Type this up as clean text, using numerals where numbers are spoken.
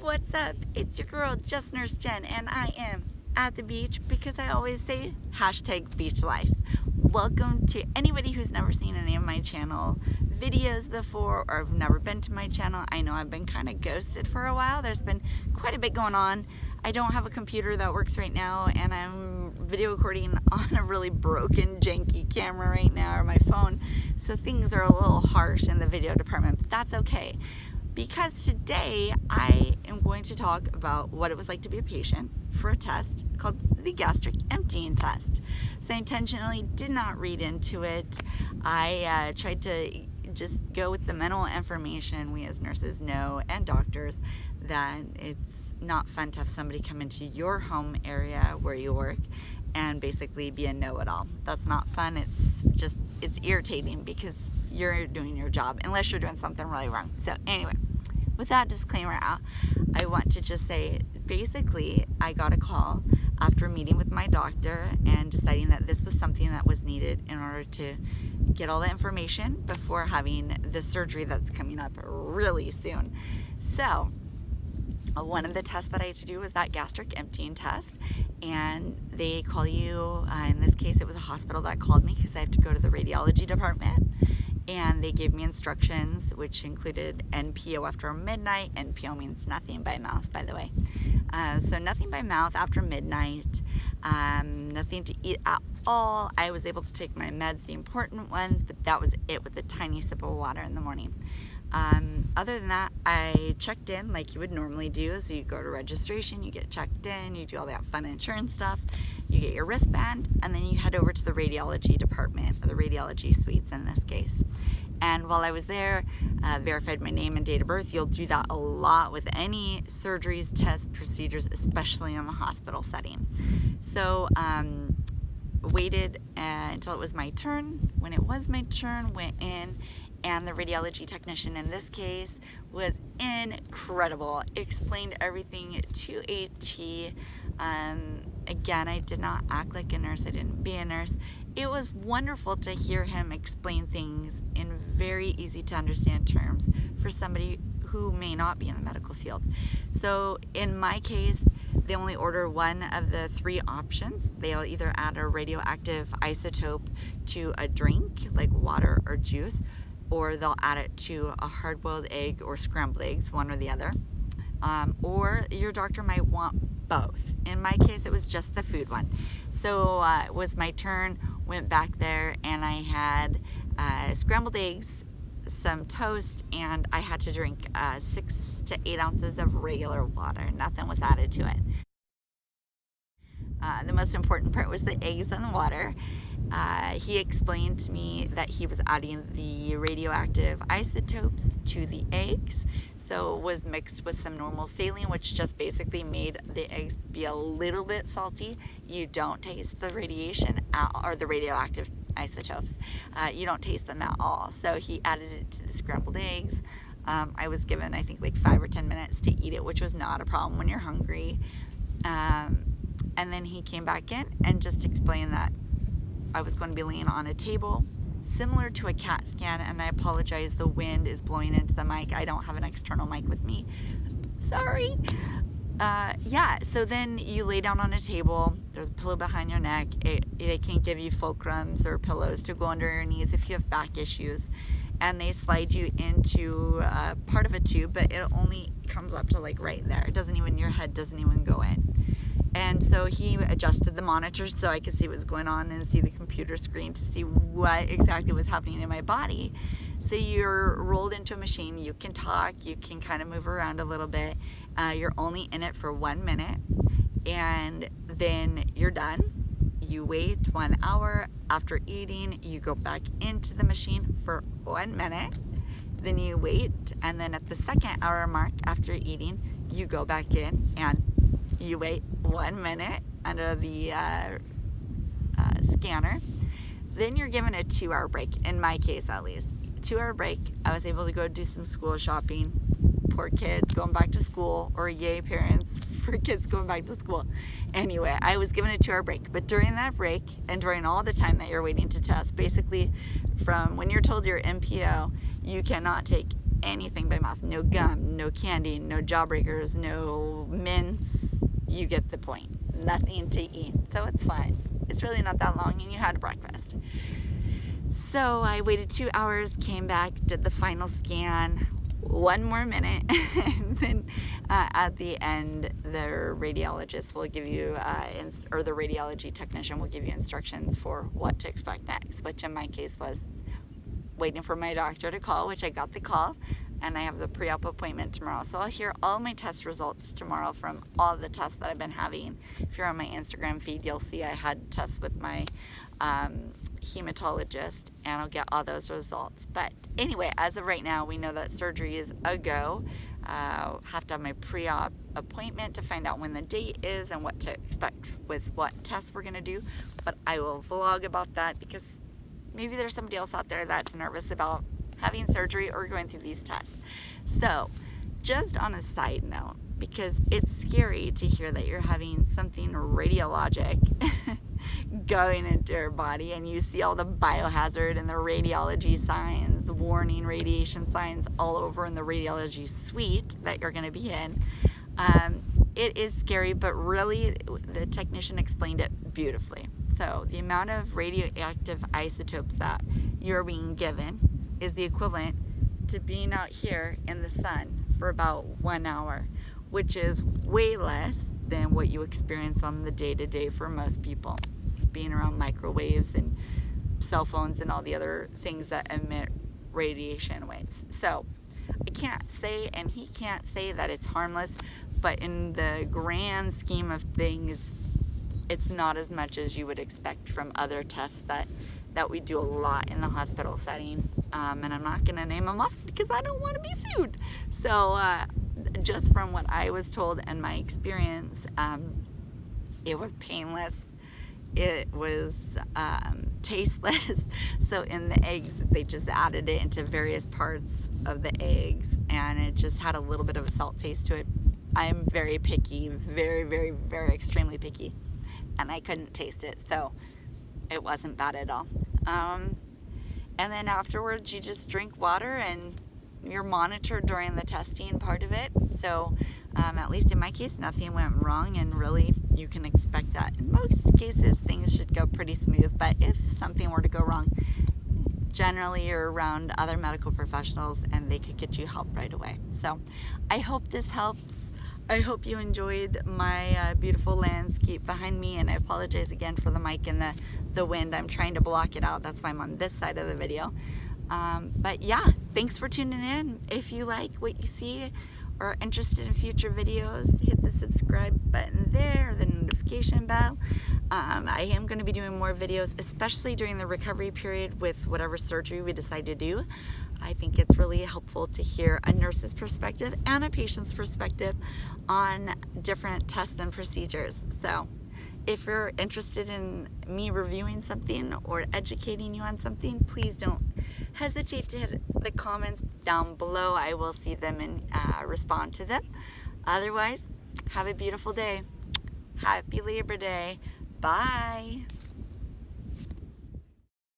What's up? It's your girl JustNurseJen, and I am at the beach because I always say #beach life. Welcome to anybody who's never seen any of my channel videos before or have never been to my channel. I know I've been kind of ghosted for a while. There's been quite a bit going on. I don't have a computer that works right now, and I'm video recording on a really broken, janky camera right now, or my phone, so things are a little harsh in the video department, but that's okay. Because today I am going to talk about what it was like to be a patient for a test called the Gastric Emptying Test. So I intentionally did not read into it. I tried to just go with the mental information. We as nurses know, and doctors, that it's not fun to have somebody come into your home area where you work and basically be a know-it-all. That's not fun. It's irritating because you're doing your job unless you're doing something really wrong. So anyway, with that disclaimer out, I want to just say, basically, I got a call after meeting with my doctor and deciding that this was something that was needed in order to get all the information before having the surgery that's coming up really soon. So one of the tests that I had to do was that gastric emptying test, and they call you, in this case it was a hospital that called me because I have to go to the radiology department, and they gave me instructions which included NPO after midnight. NPO means nothing by mouth, by the way. So nothing by mouth after midnight, nothing to eat at all. I was able to take my meds, the important ones, but that was it, with a tiny sip of water in the morning. Other than that, I checked in like you would normally do. So you go to registration, you get checked in, you do all that fun insurance stuff, you get your wristband, and then you head over to the radiology department, or the radiology suites in this case. And while I was there, verified my name and date of birth. You'll do that a lot with any surgeries, tests, procedures, especially in the hospital setting. So waited until it was my turn. When it was my turn, went in, and the radiology technician in this case was incredible. Explained everything to a T. Again, I did not act like a nurse. I didn't be a nurse. It was wonderful to hear him explain things in very easy to understand terms for somebody who may not be in the medical field. So in my case, they only order one of the three options. They'll either add a radioactive isotope to a drink, like water or juice, or they'll add it to a hard-boiled egg or scrambled eggs, one or the other. Or your doctor might want both. In my case, it was just the food one. So it was my turn, went back there, and I had scrambled eggs, some toast, and I had to drink 6 to 8 ounces of regular water. Nothing was added to it. The most important part was the eggs and the water. He explained to me that he was adding the radioactive isotopes to the eggs, so it was mixed with some normal saline, which just basically made the eggs be a little bit salty. You don't taste the radiation or the radioactive isotopes. You don't taste them at all. So he added it to the scrambled eggs. I was given, I think, like 5 or 10 minutes to eat it, which was not a problem when you're hungry. And then he came back in and just explained that I was going to be laying on a table similar to a CAT scan, and I apologize, the wind is blowing into the mic. I don't have an external mic with me. Sorry. Yeah, so then you lay down on a table. There's a pillow behind your neck. They can give you fulcrums or pillows to go under your knees if you have back issues. And they slide you into part of a tube, but it only comes up to like right there. It doesn't even, your head doesn't even go in. And so he adjusted the monitors so I could see what was going on and see the computer screen to see what exactly was happening in my body. So you're rolled into a machine. You can talk, you can kind of move around a little bit. You're only in it for 1 minute, and then you're done. You wait 1 hour. After eating, you go back into the machine for 1 minute. Then you wait, and then at the 2nd hour mark after eating, you go back in and you wait 1 minute under the scanner. Then you're given a 2-hour break, in my case at least. 2-hour break. I was able to go do some school shopping. Poor kids going back to school, or yay parents for kids going back to school. Anyway, I was given a 2-hour break, but during that break and during all the time that you're waiting to test, basically from when you're told you're NPO, you cannot take anything by mouth. No gum, no candy, no jawbreakers, no mints. You get the point. Nothing to eat. So it's fine. It's really not that long, and you had breakfast. So I waited 2 hours, came back, did the final scan, 1 more minute, and then at the end, the radiologist will give you, or the radiology technician will give you instructions for what to expect next, which in my case was waiting for my doctor to call, which I got the call, and I have the pre-op appointment tomorrow. So I'll hear all my test results tomorrow from all the tests that I've been having. If you're on my Instagram feed, you'll see I had tests with my hematologist, and I'll get all those results. But anyway, as of right now, we know that surgery is a go. Have to have my pre-op appointment to find out when the date is and what to expect with what tests we're gonna do. But I will vlog about that, because maybe there's somebody else out there that's nervous about having surgery or going through these tests. So just on a side note, because it's scary to hear that you're having something radiologic going into your body, and you see all the biohazard and the radiology signs, warning radiation signs all over in the radiology suite that you're going to be in. It is scary, but really the technician explained it beautifully. So the amount of radioactive isotopes that you're being given is the equivalent to being out here in the sun for about 1 hour, which is way less than what you experience on the day-to-day for most people, being around microwaves and cell phones and all the other things that emit radiation waves. So I can't say, and he can't say, that it's harmless, but in the grand scheme of things, it's not as much as you would expect from other tests that we do a lot in the hospital setting. And I'm not gonna name them off because I don't want to be sued. So just from what I was told and my experience, it was painless. It was tasteless. So in the eggs, they just added it into various parts of the eggs, and it just had a little bit of a salt taste to it. I'm very picky, very, very, very extremely picky, and I couldn't taste it, so it wasn't bad at all. And then afterwards, you just drink water, and you're monitored during the testing part of it. So at least in my case, nothing went wrong, and really you can expect that. In most cases, things should go pretty smooth, but if something were to go wrong, generally you're around other medical professionals and they could get you help right away. So I hope this helps. I hope you enjoyed my beautiful landscape behind me, and I apologize again for the mic and the wind. I'm trying to block it out. That's why I'm on this side of the video. But yeah, thanks for tuning in. If you like what you see or are interested in future videos, hit the subscribe button there, or the notification bell. I am going to be doing more videos, especially during the recovery period with whatever surgery we decide to do. I think it's really helpful to hear a nurse's perspective and a patient's perspective on different tests and procedures. So if you're interested in me reviewing something or educating you on something, please don't hesitate to hit the comments down below. I will see them and respond to them. Otherwise, have a beautiful day. Happy Labor Day. Bye.